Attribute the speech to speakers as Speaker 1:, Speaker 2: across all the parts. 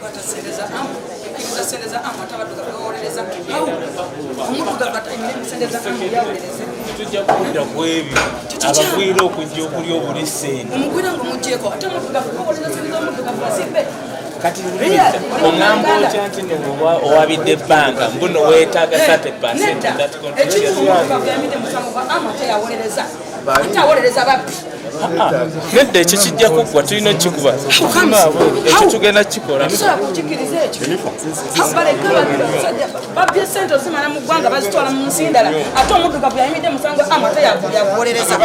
Speaker 1: batasendeza amu sendeza amu atabaduka bawolereza omuntu gafata sendeza amu yawolereza
Speaker 2: tujja kudda ku ebyo abagwira okujja okulya obuli ssente
Speaker 1: omugwira ngo mujjeko ate omuntu gafawolereza sendeza omuntu gafasimbe
Speaker 2: kati oŋŋamba otya nti owabidde banka mbuno weetaaga 30%
Speaker 1: atawolereza babbi
Speaker 2: nedda ekyo kijja kuggwa tulina okikuba ekyo tugenda kukikola
Speaker 1: babbye sente ozimala mu ggwanga bazitwala mu nsi ndala ate omuddugavu yayimidde musango amu ate yawolereza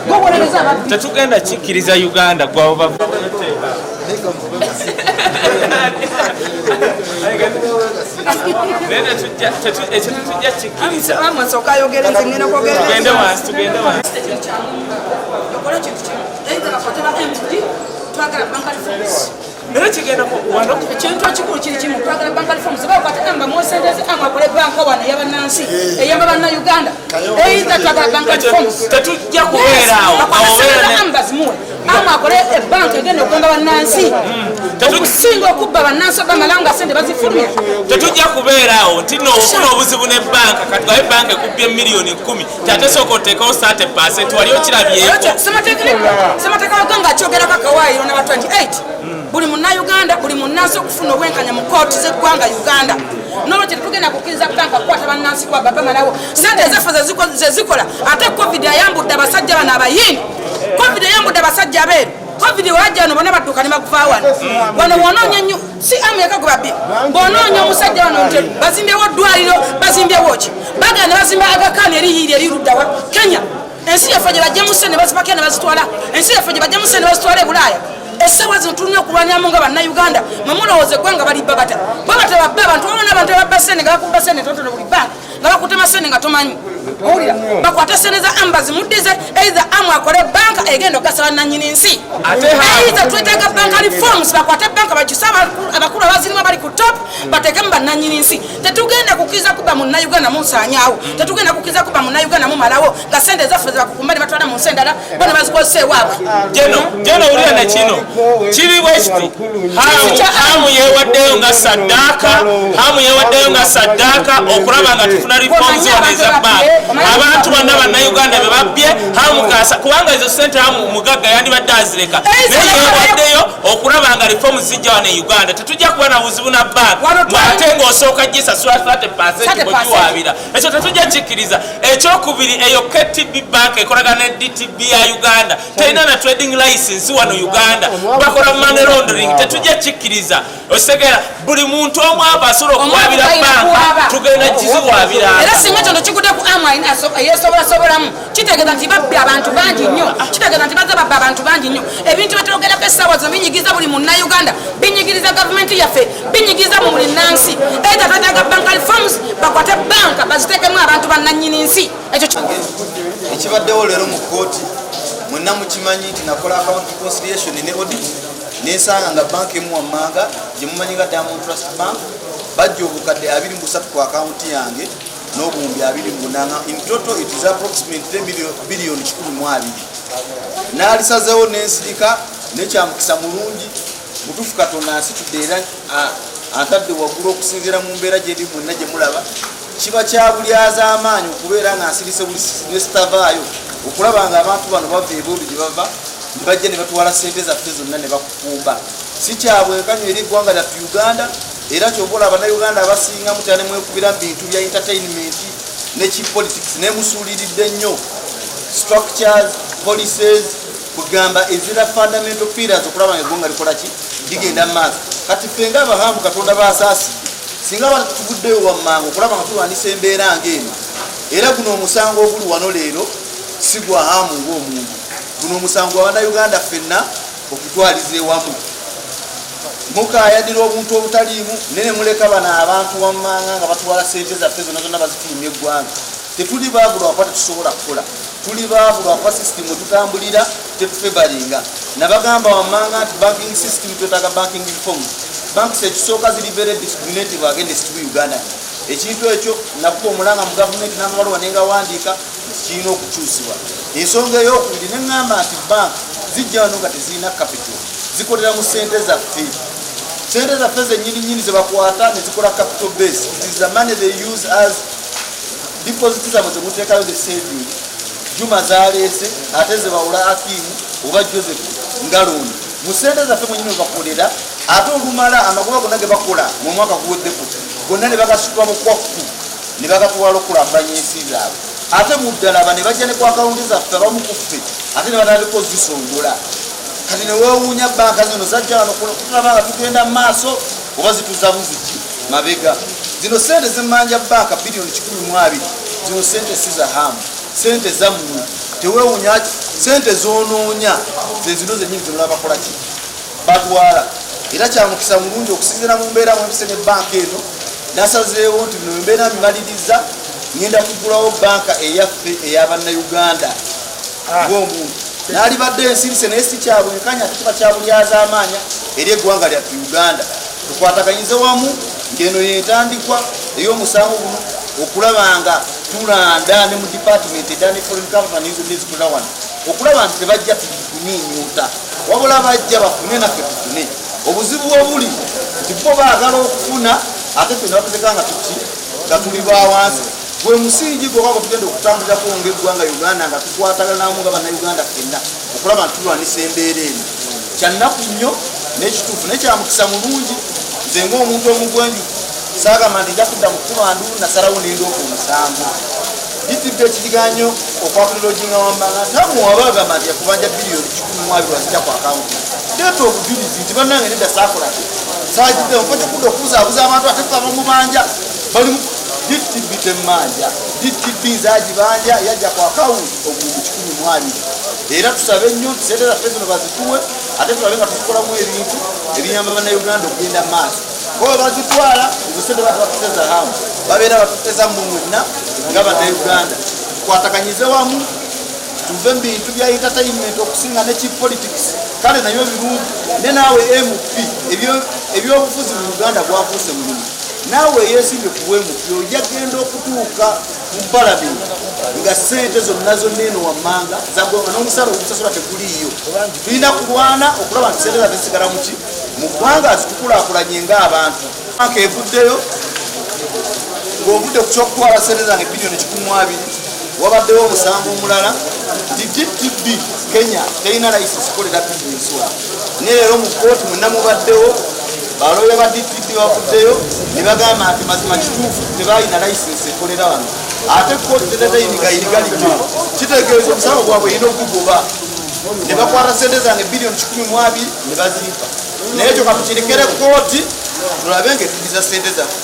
Speaker 1: gowolereza babbi
Speaker 2: tetugenda kikkiriza uganda gwabo ekyo tetujja kikkiriza
Speaker 1: amwasooka ayogere nze ngenda kwogera
Speaker 2: tugende wansi
Speaker 1: okola kintu kimu either bakwatira MTD twagala bankali forms
Speaker 2: era kigenda wano
Speaker 1: ekintu ekikulu kiri kimu twagala bankali forms bakwata amba mwosendeze amwakole banka wano ey'abannansi eyamba bannayuganda either twagala bankali forms
Speaker 2: tetujja kubeeraawo
Speaker 1: amba zimuwe amwakole ebbanka egenda okugamba bannansi okusinga okubba bannansi bamala nga sente bazifulumya
Speaker 2: tetujja kubeeraawo nti noofuna obuzibu n'ebbanka katwaye ebbanka ekubbye miliyoni 10 ate sooka oteekawo 30% wali okirabyeko
Speaker 1: ssemateeka waganga akyogerako akawaayiro naba 28 buli munnayuganda buli munnansi okufuna obwenkanya mu kooti z'eggwanga uganda nolwekyo tetugenda kukkiriza banka kukwata bannansi kwabba bamalawo sente ezaffe zezikola ate covid ayambudde abasajja bano abayini covid eyambudde abasajja abeeru covid wajja wano bonna badduka ne bakuva wano wonoonya nnyo si amuyaka gwe babbi bwonoonya omusajja wano nti bazimbyewo ddwaliro bazimbyewo ki bagenda ne bazimba agakaani eriyiiri eriruddawa kenya ensi yaffe gye bajja mu sente bazipakira ne bazitwala ensi yaffe gye bajja mu sente bazitwala e bulaaya essaawa zino tulina okulwanyamu nga bannayuganda mwemulowooza eggwanga balibba bata babata babba abantu babona abantu babba sente nga bakubba sente totono buli banka nga bakutema sente nga tomanyi owulira bakwate sente za amba zimuddize either amu akole banka egenda okugasa bannannyini nsi either twetaaga banka reforms bakwate banka bakyusa abakulu abazirimu abali ku top bateekemu bannannyini nsi tetugenda kukkiriza kuba munnayuganda munsaanyaawo tetugenda kukkiriza kuba munnayuganda mumalawo nga sente zaffe zebakukumba ne batwala mu nsi endala bona bazikozesa ewaabwe
Speaker 2: jeno owulira ne kino kiri bwekiti hamu yeewaddeyo nga saddaaka okulaba nga tufuna reforms eza banka abantu bonna bannayuganda be babbye kubanga ezo sente hamu mugagga yandibadde azireka naye yeewaddeyo okulaba nga reforms zijja wano e uganda tetujja kuba na buzibu na banka ate ng'osooka gisasula 30% bwegiwaabira ekyo tetujja kikkiriza ekyokubiri eyo KTB bank ekolagana ne DTB ya uganda terina na trading license wano uganda bakola money laundering tetujja kikkiriza okitegera buli muntu omu aba asobola okuwaabira banka tugenda kiziwaabira
Speaker 1: era singa kyono kigudde ku amwine yeesobolasobolamu kitegeeza nti babbi abantu bangi nnyo kitegeeza nti baza babba abantu bangi nnyo ebintu byetwogerako essaawa zino binyigiza buli munnayuganda binyigiriza gavumenti yaffe binyigiza mu buli nnansi either twetaaga banka reforms bakwate banka baziteekemu abantu bannannyini nsi ekyo
Speaker 3: ekibaddewo leero mu kooti mwenna mukimanyi nti nakola account reconciliation ne audit nensanga nga banka emu wammanga gye mumanyi nga Diamond Trust Bank bajja obukadde 23 ku akaunti yange n'obuwumbi 28 in total it is approximately billion 12 naalisazeewo nensirika nekyamukisa mulungi mutuufu Katonda ansitudde era antadde waggulu okusinziira mu mbeera gyeri mwenna gye mulaba kiba kyabulyaza amaanyi okubeera nga nsirise buli nesitavaayo okulaba nga abantu bano bava ebweru gye bava ne bajja ne batwala sente zaffe zonna ne bakukumba si kyabwenkanywa eri eggwanga lyattu Uganda era kyobola abannayuganda abasinga mutane mwekubira mu bintu bya entertainment ne kipolitics nemusuuliridde nnyo structures policies kugamba ezira fundamental pillars okulaba nga eggwanga likola ki ligenda mu maaso kati ffe nga abahamu Katonda baasaasidde singa batuvuddeyo wammanga okulaba nga tulwanisa embeera ng'eno era guno omusango oguli wano leero si gwa hamu ng'omuntu guno omusango abannayuganda ffenna okutwaliza ewamu mukayadira obuntu obutaliimu nene muleka bano abantu wammanga nga batwala sente zaffe zonna zonna bazifulumya eggwanga tetuli baabulwa wakuba tetusobola kukola tuli baabulwa wakuba sisitimu etutambulira tetufebalinga nabagamba wammanga nti banking system twetaaga banking reforms banks ekisooka ziri very discriminative against Uganda ekintu ekyo nakuba omulanga mu gavumenti n'amabaluwa nengawandiika kirina okukyusibwa ensonga ey'okubiri neŋŋamba nti bank zijja wano nga tezirina capital zikolera mu sente zaffe sente zaffe zennyini zebakwata ne zikola capital base. It is the money they use as deposit zaabwe zemuteekayo the saving. Juma zaleese ate zebawula Akimu oba Joseph nga looni. Mu sente zaffe mwennyini webakolera ate olumala amagoba gonna ge bakola mu mwaka guweddeko gonna ne bagasitula bukwakku ne bagatwala okulambanya ensi zaabwe. Ate mu ddala aba ne bajja ne ku akawunti zaffe abamu ku ffe ate ne batandika ozisongola. Kati ne weewuunya banka zino zajja wano kulaba nga tugenda mu maaso oba zituza buziki mabega. Zino sente zemmanja banka bilioni 12. Zino sente si za hamu, sente zammwe. Teweewuunya sente zoonoonya ze zino zennyini zinola bakola ki batwala. Era kyamukisa mulungi okusinziira mu mbeera mwempise ne banka eno nasazeewo nti bino mbeera mbimaliriza ngenda kugulawo banka eyaffe ey'abannayuganda ng'omuntu n'alibadde ensirise naye si kyabwenkanya tekiba kyabulyaza amaanya eri eggwanga lyaffe Uganda. Tukwataganyize wamu ng'eno yentandikwa ey'omusango guno okulaba nga tulanda ne mu department edani foreign companies nezikola wano okulaba nti tebajja tukunyuuta wabula bajja bafune naffe tufune. Obuzibu obuli nti bo baagala okufuna ate ffenna batuzeka nga tuli bawansi. Gwe musingi gwokako tugenda okutambulirako ng'eggwanga Uganda nga tukwataganamu nga bannayuganda ffenna okulaba nti tulwanisa embeera eno. Kyannaku nnyo n'ekituufu naye kyamukisa mulungi. Nze ng'omuntu omugwenju saagamba nti nja kudda mu kubandu nasalawo n'endooka omusango. Ditidde ekiganyo okwakulira Ojinga Wambanga ntamu wabagamba nti yakubanja bilioni 12 wazijja ku akawunti. Ndeeta obujulizi nti bannange nedda saakola saagidde mufo kudda okubuzaabuza abantu ate ffe abamubanja balimu DTB temmanja. DTB nzaagibanja yajja ku akawunti omuntu 12. Era tusabe nnyo nti sente zaffe zino bazituwe ate tulabe nga tukolamu ebintu ebiyamba bannayuganda okugenda mu maaso. Kuba bazitwala ezo sente batubatuteeza hamu babeera batuteeza mu mwenna nga bannayuganda. Tukwataganyize wamu tuve mu bintu bya entertainment okusinga ne chief politics. Kale nayo birungi ne naawe MP ebyobufuzi mu Uganda gwafuuse mulimu. Naawe yeesimbye ku MP ojja genda okutuuka mu palamenti nga sente zonna eno wammanga zagwa n'omusala ogusasula teguliiyo. Tulina kulwana okulaba nti sente zaffe zisigala muki mu ggwanga zitukulaakulanye ng'abantu. Banka evuddeyo ng'ovudde ku kyokutwala sente zange bilioni 12. Wabaddewo omusango omulala nti DTB Kenya terina license kolera bizinesi wabwe. Ne leero mu kkooti mwenna mubaddewo balooya ba DTB bavuddeyo ne bagamba nti mazima kituufu tebalina license ekolera wano. Ate kkooti tetayinga irigalijjo kitegeeza omusango gwabwe erina okugoba. Ne bakwata sente zange bilioni 12 ne bazimpa. Naye ekyo katukirekere kkooti tulabe ng'etugiza sente zaffe.